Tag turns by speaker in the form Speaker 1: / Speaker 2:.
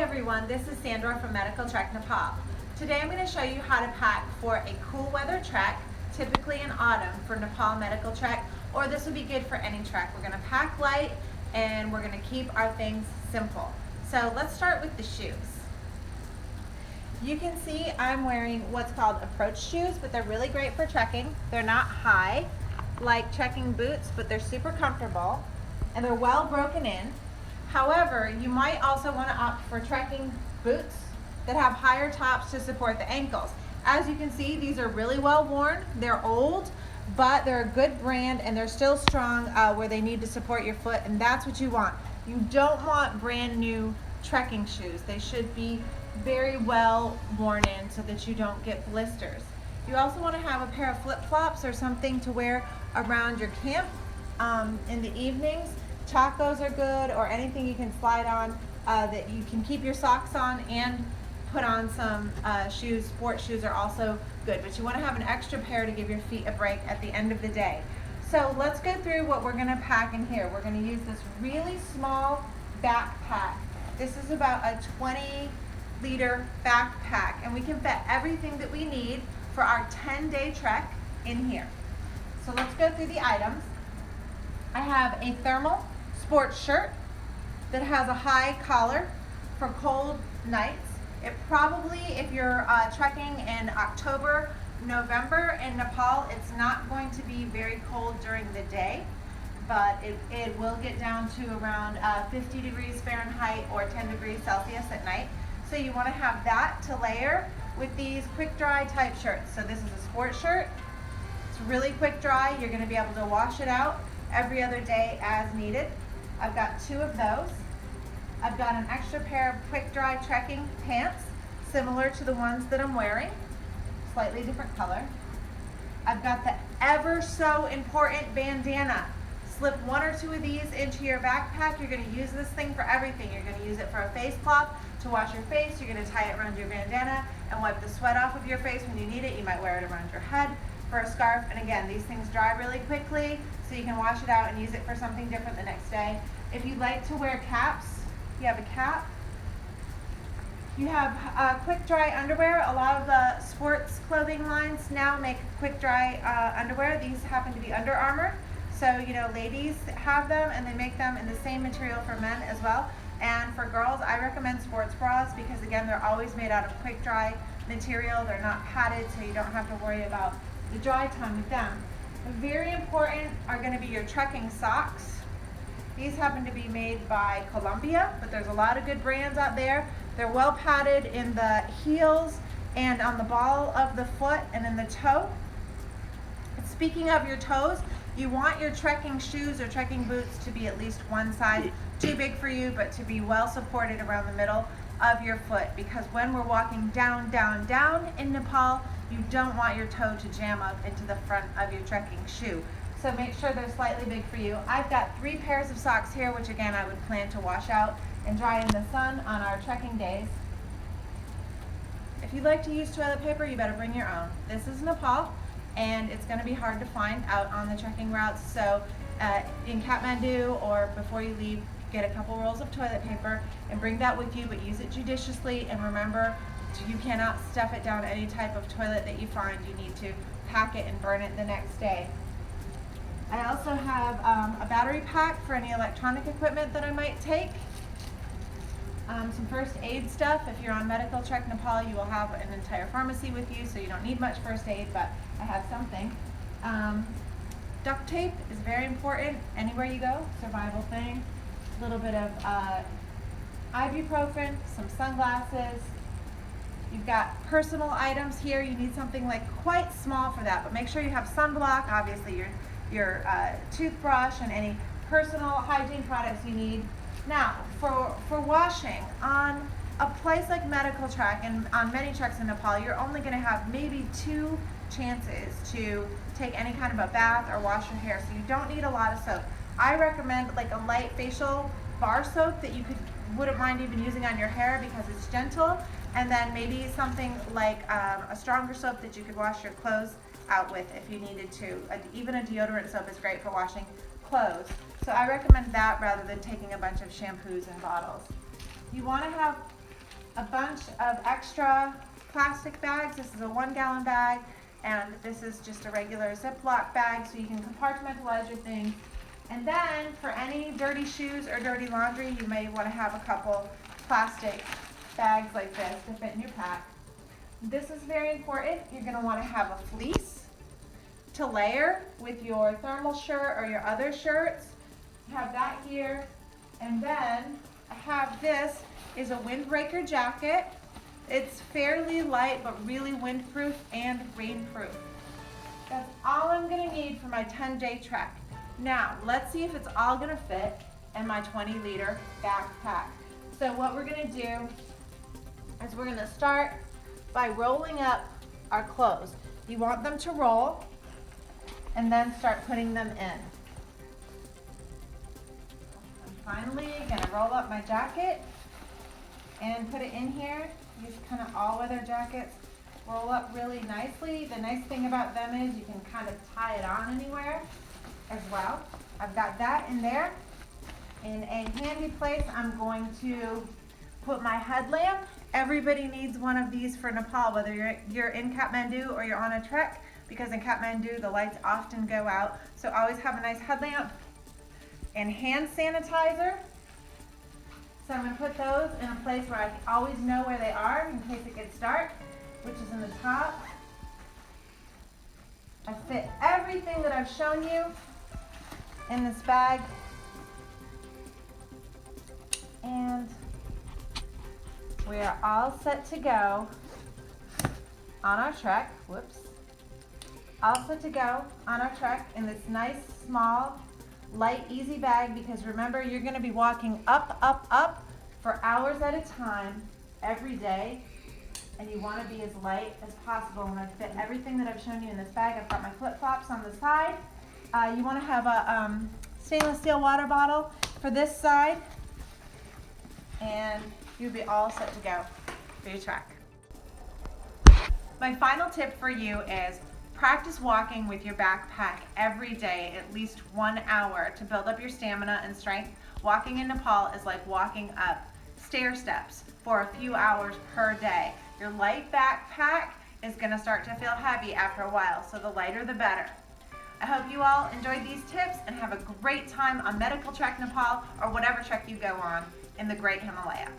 Speaker 1: everyone, this is Sandra from Medical Trek Nepal. Today I'm going to show you how to pack for a cool weather trek, typically in autumn for Nepal Medical Trek, or this would be good for any trek. We're going to pack light and we're going to keep our things simple. So let's start with the shoes. You can see I'm wearing what's called approach shoes, but they're really great for trekking. They're not high like trekking boots, but they're super comfortable and they're well broken in. However, you might also want to opt for trekking boots that have higher tops to support the ankles. As you can see, these are really well worn. They're old, but they're a good brand and they're still strong where they need to support your foot, and that's what you want. You don't want brand new trekking shoes. They should be very well worn in so that you don't get blisters. You also want to have a pair of flip-flops or something to wear around your camp in the evenings. Chacos are good, or anything you can slide on that you can keep your socks on and put on some shoes. Sports shoes are also good, but you want to have an extra pair to give your feet a break at the end of the day. So let's go through what we're going to pack in here. We're going to use this really small backpack. This is about a 20-liter backpack, and we can fit everything that we need for our 10-day trek in here. So let's go through the items. I have a thermal sports shirt that has a high collar for cold nights. It probably, if you're trekking in October, November in Nepal, it's not going to be very cold during the day, but it will get down to around 50 degrees Fahrenheit or 10 degrees Celsius at night. So you want to have that to layer with these quick dry type shirts. So this is a sports shirt. It's really quick dry. You're going to be able to wash it out every other day as needed. I've got 2 of those. I've got an extra pair of quick dry trekking pants, similar to the ones that I'm wearing, slightly different color. I've got the ever so important bandana. Slip 1 or 2 of these into your backpack. You're going to use this thing for everything. You're going to use it for a face cloth to wash your face. You're going to tie it around your bandana and wipe the sweat off of your face when you need it. You might wear it around your head for a scarf. And again, these things dry really quickly, so you can wash it out and use it for something different the next day. If you'd like to wear caps, you have a cap. You have quick dry underwear. A lot of the sports clothing lines now make quick dry underwear. These happen to be Under Armour. So, you know, ladies have them, and they make them in the same material for men as well. And for girls, I recommend sports bras because, again, they're always made out of quick dry material. They're not padded, so you don't have to worry about the dry time with them. Very important are going to be your trekking socks. These happen to be made by Columbia, but there's a lot of good brands out there. They're well padded in the heels and on the ball of the foot and in the toe. Speaking of your toes, you want your trekking shoes or trekking boots to be at least one size too big for you, but to be well supported around the middle of your foot, because when we're walking down, down, down in Nepal, you don't want your toe to jam up into the front of your trekking shoe. So make sure they're slightly big for you. I've got 3 pairs of socks here, which again I would plan to wash out and dry in the sun on our trekking days. If you'd like to use toilet paper, you better bring your own. This is Nepal, and it's going to be hard to find out on the trekking routes. So in Kathmandu or before you leave, get a couple rolls of toilet paper and bring that with you, but use it judiciously, and remember, you cannot stuff it down any type of toilet that you find. You need to pack it and burn it the next day. I also have a battery pack for any electronic equipment that I might take. Some first aid stuff. If you're on Medical Trek Nepal, you will have an entire pharmacy with you, so you don't need much first aid, but I have something. Duct tape is very important anywhere you go, survival thing. A little bit of ibuprofen, some sunglasses. You've got personal items here. You need something like quite small for that, but make sure you have sunblock, obviously your toothbrush, and any personal hygiene products you need. Now, for washing, on a place like Medical Trek and on many treks in Nepal, you're only going to have maybe 2 chances to take any kind of a bath or wash your hair, so you don't need a lot of soap. I recommend like a light facial bar soap that you wouldn't mind even using on your hair because it's gentle, and then maybe something like a stronger soap that you could wash your clothes out with if you needed to. Even a deodorant soap is great for washing clothes. So I recommend that rather than taking a bunch of shampoos and bottles. You want to have a bunch of extra plastic bags. This is a 1-gallon bag, and this is just a regular Ziploc bag, so you can compartmentalize your things. And then for any dirty shoes or dirty laundry, you may want to have a couple plastic bags like this to fit in your pack. This is very important. You're going to want to have a fleece to layer with your thermal shirt or your other shirts. Have that here. And then I have this is a windbreaker jacket. It's fairly light but really windproof and rainproof. That's all I'm going to need for my 10-day trek. Now, let's see if it's all going to fit in my 20-liter backpack. So what we're going to do is we're going to start by rolling up our clothes. You want them to roll and then start putting them in. I'm finally going to roll up my jacket and put it in here. These kind of all-weather jackets roll up really nicely. The nice thing about them is you can kind of tie it on anywhere as well. I've got that in there. In a handy place, I'm going to put my headlamp. Everybody needs one of these for Nepal, whether you're in Kathmandu or you're on a trek, because in Kathmandu the lights often go out. So always have a nice headlamp and hand sanitizer. So I'm going to put those in a place where I always know where they are in case it gets dark, which is in the top. I fit everything that I've shown you in this bag. And we are all set to go on our trek. Whoops. All set to go on our trek in this nice, small, light, easy bag, because remember, you're going to be walking up, up, up for hours at a time every day, and you want to be as light as possible. And I've fit everything that I've shown you in this bag. I've got my flip-flops on the side. You want to have a stainless steel water bottle for this side, and you'll be all set to go for your trek. My final tip for you is practice walking with your backpack every day, at least 1 hour, to build up your stamina and strength. Walking in Nepal is like walking up stair steps for a few hours per day. Your light backpack is going to start to feel heavy after a while, so the lighter the better. I hope you all enjoyed these tips and have a great time on Medical Trek Nepal or whatever trek you go on in the Great Himalaya.